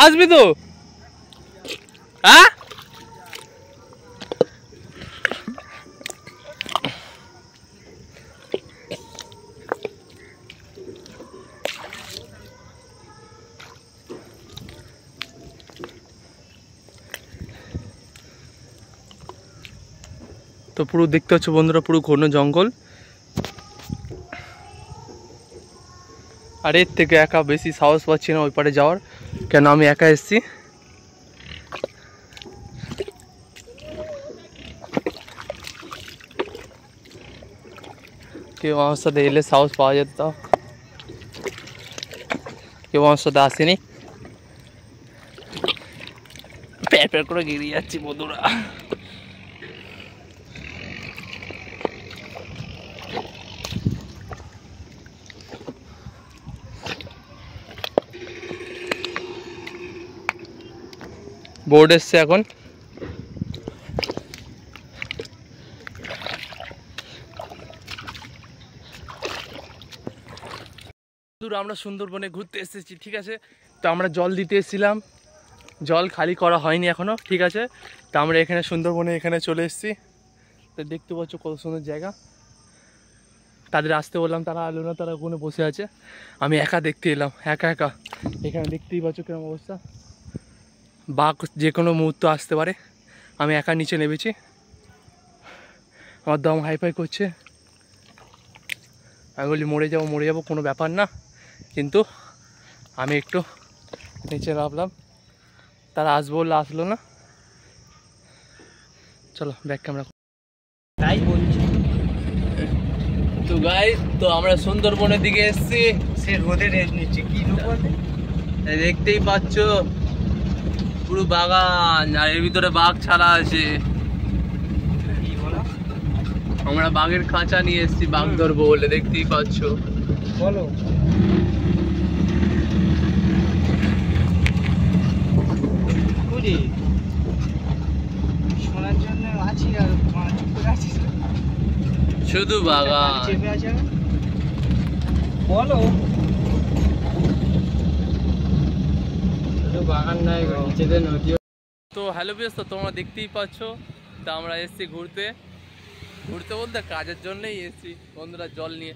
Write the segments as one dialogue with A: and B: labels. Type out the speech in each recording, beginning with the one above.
A: আসবি তো? হ্যাঁ তো পুরো দেখতে পাচ্ছ বন্ধুরা, পুরো ঘন জঙ্গল। আর এর থেকে একা বেশি সাহস পাচ্ছি না ওই পারে যাওয়ার, কেন আমি একা এসেছি। কেউ আমার সাথে এলে সাহস পাওয়া যেত, তাও কেউ আমার সাথে আসেনি। প্যার প্যার করে গিয়ে যাচ্ছি বন্ধুরা। বোর্ড এসছে এখন। আমরা সুন্দরবনে ঘুরতে এসেছি, ঠিক আছে। তো আমরা জল দিতে এসেছিলাম, জল খালি করা হয়নি এখনো, ঠিক আছে। তো আমরা এখানে সুন্দরবনে এখানে চলে এসেছি। তো দেখতে পাচ্ছ কত সুন্দর জায়গা। তাদের আসতে বললাম, তারা আলো না, তারা ওখানে বসে আছে। আমি একা দেখতে এলাম, একা একা। এখানে দেখতেই পাচ্ছ কেমন অবস্থা, বাঘ যে কোনো মুহূর্ত আসতে পারে। আমি একা নিচে নেমেছি, আমার দম হাইফাই করছে। আমি বলি মরে যাবো কোনো ব্যাপার না, কিন্তু আমি একটু নিচে নামলাম। তারা আসবো বললে আসলো না। চলো ব্যাক ক্যামেরা।
B: তাই বলছি
A: তো গাইস, তো আমরা সুন্দরবনের দিকে এসেছি।
B: সে রোদে রেস্ট নিচ্ছে কি রোদে,
A: দেখতেই পাচ্ছ পুরো বাগান, আর এর ভিতরে বাঘ ছাড়া আছে।
B: কি বলো
A: আমরা বাঘের খাঁচা নিয়ে এসেছি বাঘ ধরবো বলে, দেখতেই পাচ্ছ।
B: বলো বুঝি শোনার জন্য আছি আর চুপ করে আছি
A: শুধু বাগান।
B: চেপে আছে বলো, শুধু বাগান নাই নিচেতে নদী।
A: তো হ্যালো বিয়াস, তো তোমরা দেখতেই পাচ্ছ। তা আমরা এসেছি ঘুরতে, ঘুরতে বলতে কাজের জন্যই এসেছি বন্ধুরা, জল নিয়ে,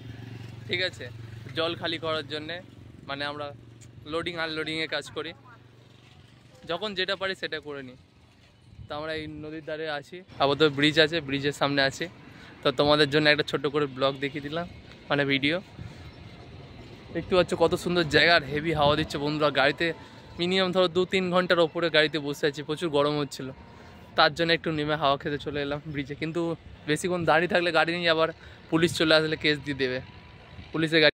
A: ঠিক আছে। জল খালি করার জন্যে, মানে আমরা লোডিং আনলোডিংয়ে কাজ করি, যখন যেটা পারি সেটা করে নিই। তো আমরা এই নদীর ধারে আছি, আপাতত ব্রিজ আছে, ব্রিজের সামনে আছি। তো তোমাদের জন্য একটা ছোট্ট করে ব্লগ দেখিয়ে দিলাম, মানে ভিডিও। দেখতে পাচ্ছ কত সুন্দর জায়গা, আর হেভি হাওয়া দিচ্ছে বন্ধুরা। গাড়িতে মিনিমাম ধরো 2-3 ঘন্টার ওপরে গাড়িতে বসে আছি, প্রচুর গরম হচ্ছিল। তার জন্য একটু নেমে হাওয়া খেতে চলে এলাম ব্রিজে। কিন্তু বেশিক্ষণ দাঁড়িয়ে থাকলে গাড়ি নিয়ে আবার পুলিশ চলে আসলে কেস দিয়ে দেবে, পুলিশের গাড়ি।